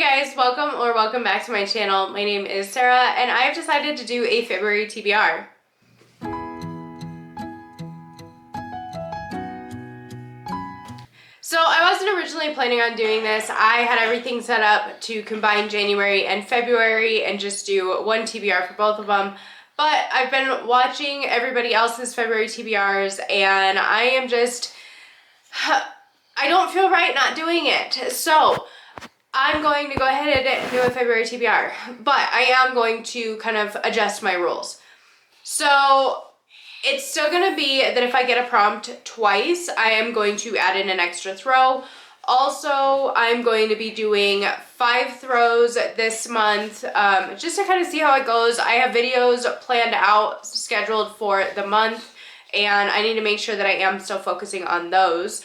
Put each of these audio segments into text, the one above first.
guys, welcome back to my channel. My name is Sarah and I've decided to do a February TBR. So I wasn't originally planning on doing this. I had everything set up to combine January and February and just do one TBR for both of them. But I've been watching everybody else's February TBRs and I don't feel right not doing it. So I'm going to go ahead and do a February TBR, but I am going to kind of adjust my rules. So it's still going to be that if I get a prompt twice, I am going to add in an extra throw. Also, I'm going to be doing 5 throws this month, just to kind of see how it goes. I have videos planned out, scheduled for the month, and I need to make sure that I am still focusing on those.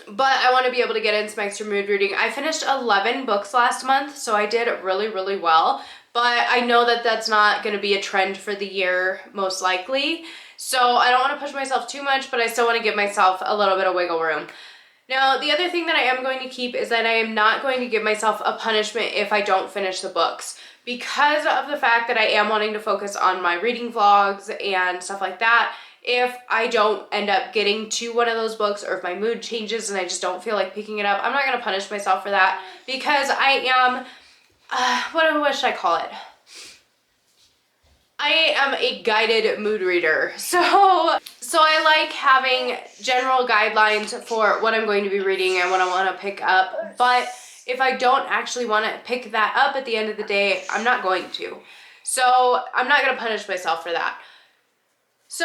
But I want to be able to get in some extra mood reading. I finished 11 books last month, so I did really, really well. But I know that that's not going to be a trend for the year, most likely. So I don't want to push myself too much, but I still want to give myself a little bit of wiggle room. Now, the other thing that I am going to keep is that I am not going to give myself a punishment if I don't finish the books. Because of the fact that I am wanting to focus on my reading vlogs and stuff like that, if I don't end up getting to one of those books or if my mood changes and I just don't feel like picking it up, I'm not going to punish myself for that because I am, what should I call it? I am a guided mood reader. So I like having general guidelines for what I'm going to be reading and what I want to pick up. But if I don't actually want to pick that up at the end of the day, I'm not going to. So I'm not going to punish myself for that. So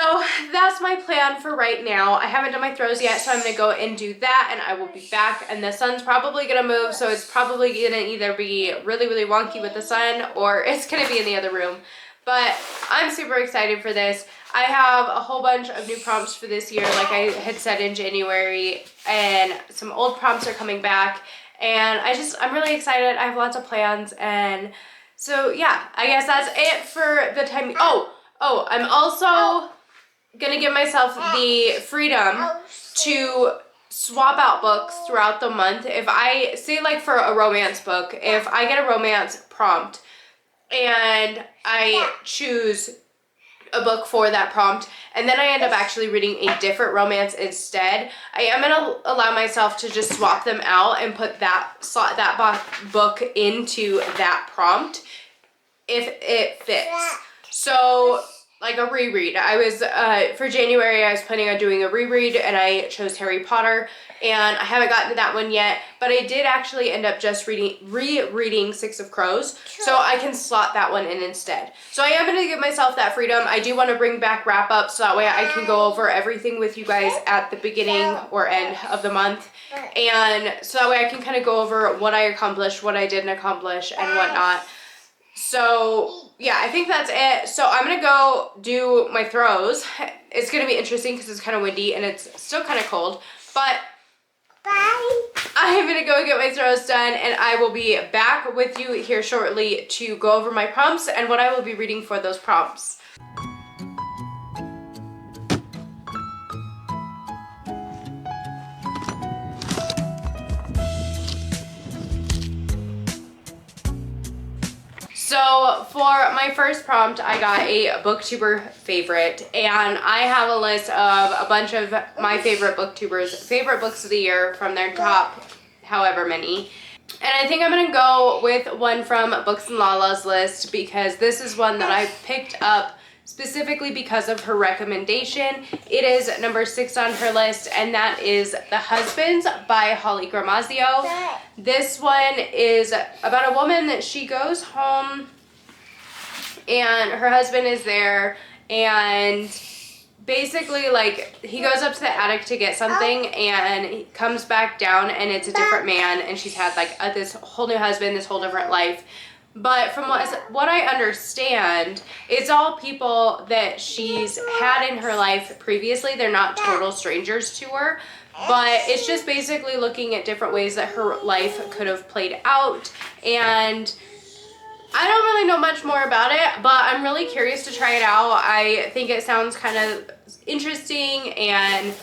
that's my plan for right now. I haven't done my throws yet, so I'm going to go and do that, and I will be back. And the sun's probably going to move, so it's probably going to either be really, really wonky with the sun, or it's going to be in the other room. But I'm super excited for this. I have a whole bunch of new prompts for this year, like I had said in January, and some old prompts are coming back. And I'm really excited. I have lots of plans, and so yeah, I guess that's it for the time. Oh, I'm also gonna give myself the freedom to swap out books throughout the month. If I say, like for a romance book, if I get a romance prompt and I choose a book for that prompt and then I end up actually reading a different romance instead, I am gonna allow myself to just swap them out and put that book into that prompt if it fits. So like a reread. I was, for January, I was planning on doing a reread and I chose Harry Potter and I haven't gotten to that one yet, but I did actually end up just rereading Six of Crows, so I can slot that one in instead. So I am going to give myself that freedom. I do want to bring back wrap-up so that way I can go over everything with you guys at the beginning or end of the month, and so that way I can kind of go over what I accomplished, what I didn't accomplish, and whatnot. So yeah, I think that's it. So I'm gonna go do my throws. It's gonna be interesting because it's kind of windy and it's still kind of cold, but I'm gonna go get my throws done and I will be back with you here shortly to go over my prompts and what I will be reading for those prompts. So for my first prompt, I got a booktuber favorite, and I have a list of a bunch of my favorite booktubers' favorite books of the year from their top however many. And I think I'm going to go with one from Books and Lala's list because this is one that I picked up specifically because of her recommendation. It is number 6 on her list, and that is The Husbands by Holly Gramazio. This one is about a woman that she goes home and her husband is there, and basically like he goes up to the attic to get something and he comes back down and it's a different man, and she's had like this whole new husband, this whole different life. But from what I understand, it's all people that she's had in her life previously. They're not total strangers to her, but it's just basically looking at different ways that her life could have played out. And I don't really know much more about it, but I'm really curious to try it out. I think it sounds kind of interesting, and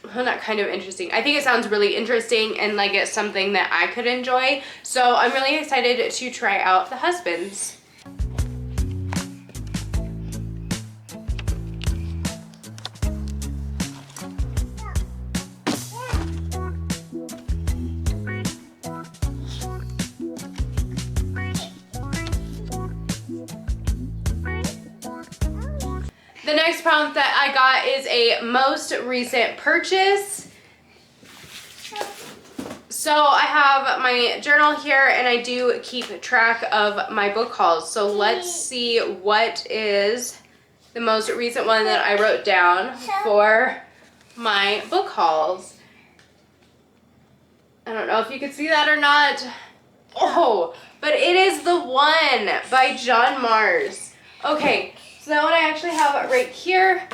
well, not kind of interesting. I think it sounds really interesting and like it's something that I could enjoy. So I'm really excited to try out The Husbands. The next prompt that I got is a most recent purchase. So I have my journal here and I do keep track of my book hauls. So let's see what is the most recent one that I wrote down for my book hauls. I don't know if you could see that or not. Oh, but it is The One by John Mars. Okay. So that one I actually have right here.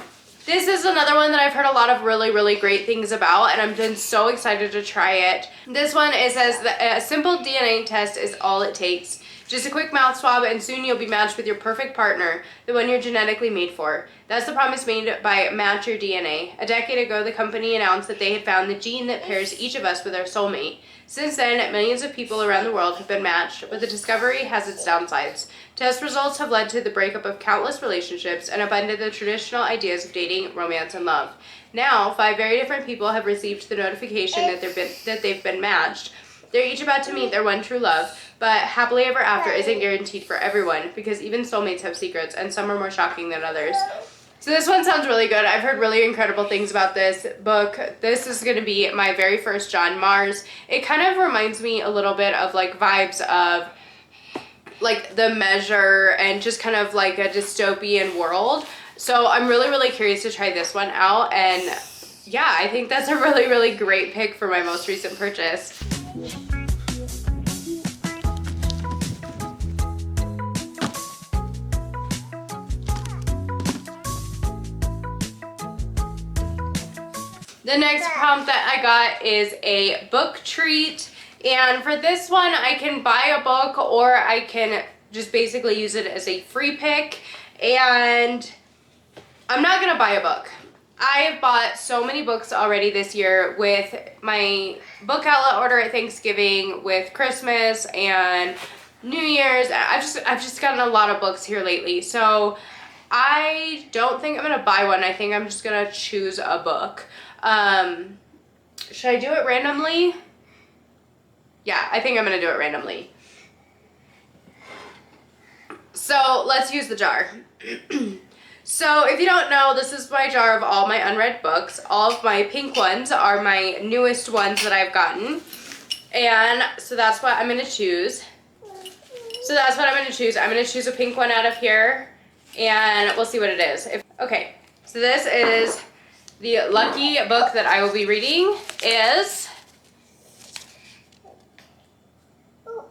This is another one that I've heard a lot of really, really great things about, and I've been so excited to try it. This one, it says that a simple DNA test is all it takes. Just a quick mouth swab and soon you'll be matched with your perfect partner, the one you're genetically made for. That's the promise made by Match Your DNA. A decade ago, the company announced that they had found the gene that pairs each of us with our soulmate. Since then, millions of people around the world have been matched, but the discovery has its downsides. Test results have led to the breakup of countless relationships and upended the traditional ideas of dating, romance, and love. Now, 5 very different people have received the notification that they've been matched. They're each about to meet their one true love, but happily ever after isn't guaranteed for everyone because even soulmates have secrets and some are more shocking than others. So this one sounds really good. I've heard really incredible things about this book. This is going to be my very first John Mars. It kind of reminds me a little bit of like vibes of like The Measure and just kind of like a dystopian world. So I'm really, really curious to try this one out. And yeah, I think that's a really, really great pick for my most recent purchase. The next prompt that I got is a book treat. And for this one, I can buy a book or I can just basically use it as a free pick. And I'm not gonna buy a book. I've bought so many books already this year with my book outlet order at Thanksgiving, with Christmas and New Year's. I've just gotten a lot of books here lately. So I don't think I'm gonna buy one. I think I'm just gonna choose a book. Should I do it randomly? Yeah, I think I'm gonna do it randomly. So let's use the jar. So if you don't know, this is my jar of all my unread books. All of my pink ones are my newest ones that I've gotten. And so that's what I'm gonna choose. I'm gonna choose a pink one out of here and we'll see what it is. Okay, so this is the lucky book that I will be reading is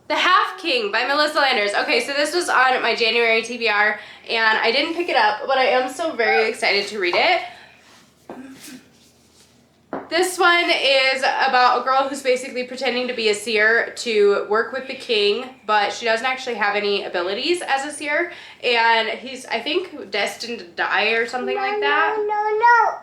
The Half King by Melissa Landers. Okay, so this was on my January TBR and I didn't pick it up, but I am still very excited to read it. This one is about a girl who's basically pretending to be a seer to work with the king, but she doesn't actually have any abilities as a seer, and he's, I think, destined to die or something like that. No.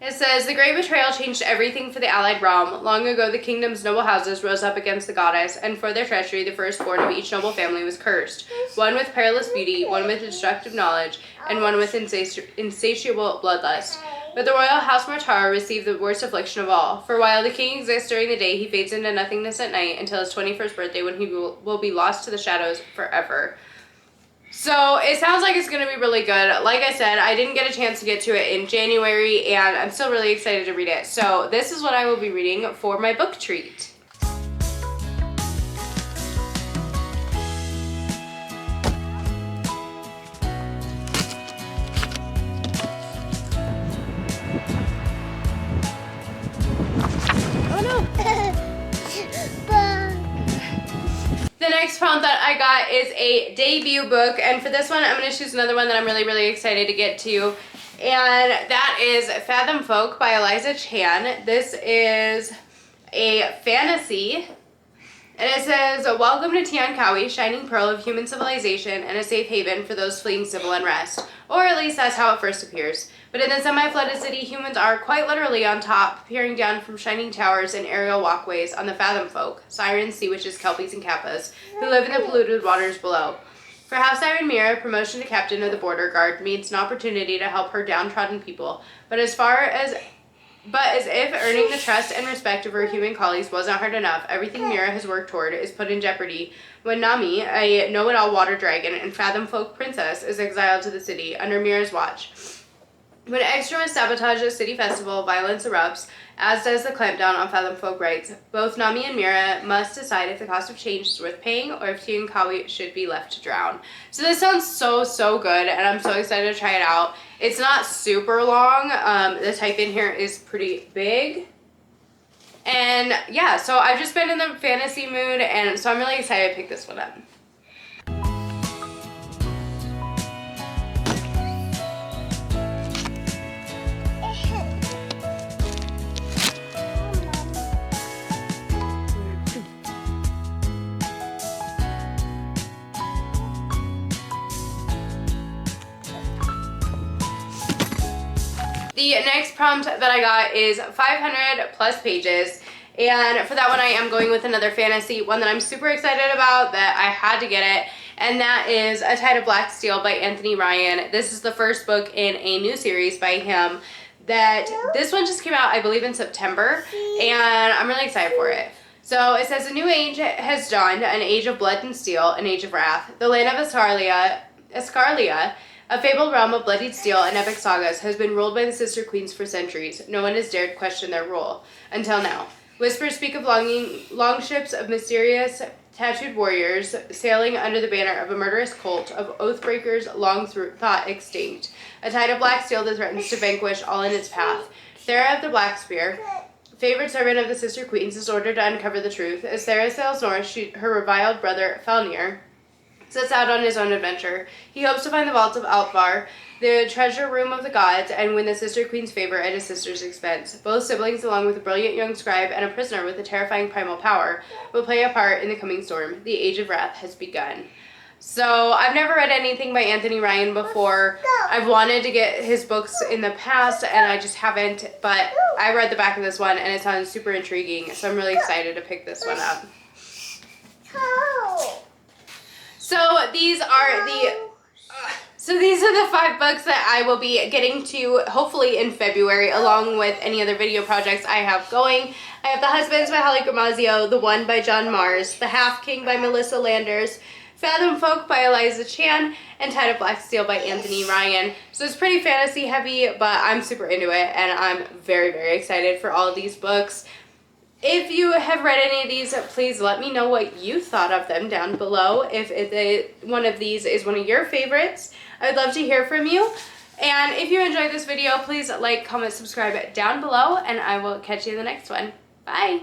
It says, the great betrayal changed everything for the allied realm. Long ago, the kingdom's noble houses rose up against the goddess, and for their treachery, the firstborn of each noble family was cursed. One with perilous beauty, one with destructive knowledge, and one with insatiable bloodlust. But the royal house Mortara received the worst affliction of all. For while the king exists during the day, he fades into nothingness at night until his 21st birthday when he will be lost to the shadows forever. So it sounds like it's going to be really good. Like I said, I didn't get a chance to get to it in January, and I'm still really excited to read it. So this is what I will be reading for my book treat. The next prompt that I got is a debut book, and for this one I'm going to choose another one that I'm really, really excited to get to, and that is Fathom Folk by Eliza Chan. This is a fantasy, And it says, welcome to Tiankawi, shining pearl of human civilization and a safe haven for those fleeing civil unrest. Or at least that's how it first appears. But in the semi-flooded city, humans are quite literally on top, peering down from shining towers and aerial walkways on the Fathom folk, sirens, sea witches, kelpies, and kappas, who live in the polluted waters below. For Half Siren Mira, promotion to captain of the border guard means an opportunity to help her downtrodden people. But as if earning the trust and respect of her human colleagues wasn't hard enough, everything Mira has worked toward is put in jeopardy when Nami, a know-it-all water dragon and Fathom folk princess, is exiled to the city under Mira's watch. When extremists sabotage a city festival, violence erupts, as does the clampdown on Fathom folk rights. Both Nami and Mira must decide if the cost of change is worth paying or if Tiankawi should be left to drown. So this sounds so good, and I'm so excited to try it out. It's not super long. The type in here is pretty big. And yeah, so I've just been in the fantasy mood, and so I'm really excited to pick this one up. The next prompt that I got is 500 plus pages, and for that one I am going with another fantasy, one that I'm super excited about, that I had to get it, and that is A Tide of Black Steel by Anthony Ryan. This is the first book in a new series by him. This one just came out, I believe, in September, and I'm really excited for it. So it says, a new age has dawned, an age of blood and steel, an age of wrath. The land of Escarlia, a fabled realm of bloodied steel and epic sagas, has been ruled by the sister queens for centuries. No one has dared question their rule. Until now. Whispers speak of long ships of mysterious tattooed warriors sailing under the banner of a murderous cult of oathbreakers long thought extinct. A tide of black steel that threatens to vanquish all in its path. Thera of the Black Spear, favorite servant of the sister queens, is ordered to uncover the truth. As Thera sails north, her reviled brother, Felnir, sets out on his own adventure. He hopes to find the vaults of Altvar, the treasure room of the gods, and win the sister queen's favor at his sister's expense. Both siblings, along with a brilliant young scribe and a prisoner with a terrifying primal power, will play a part in the coming storm. The Age of Wrath has begun. So, I've never read anything by Anthony Ryan before. I've wanted to get his books in the past, and I just haven't, but I read the back of this one, and it sounds super intriguing, so I'm really excited to pick this one up. So these are the 5 books that I will be getting to hopefully in February, along with any other video projects I have going. I have The Husbands by Holly Gramazio, The One by John Mars, The Half King by Melissa Landers, Fathom Folk by Eliza Chan, and Tide of Black Steel by Anthony Ryan. So it's pretty fantasy heavy, but I'm super into it, and I'm very excited for all of these books. If you have read any of these, please let me know what you thought of them down below. If one of these is one of your favorites, I'd love to hear from you. And if you enjoyed this video, please like, comment, subscribe down below, and I will catch you in the next one. Bye!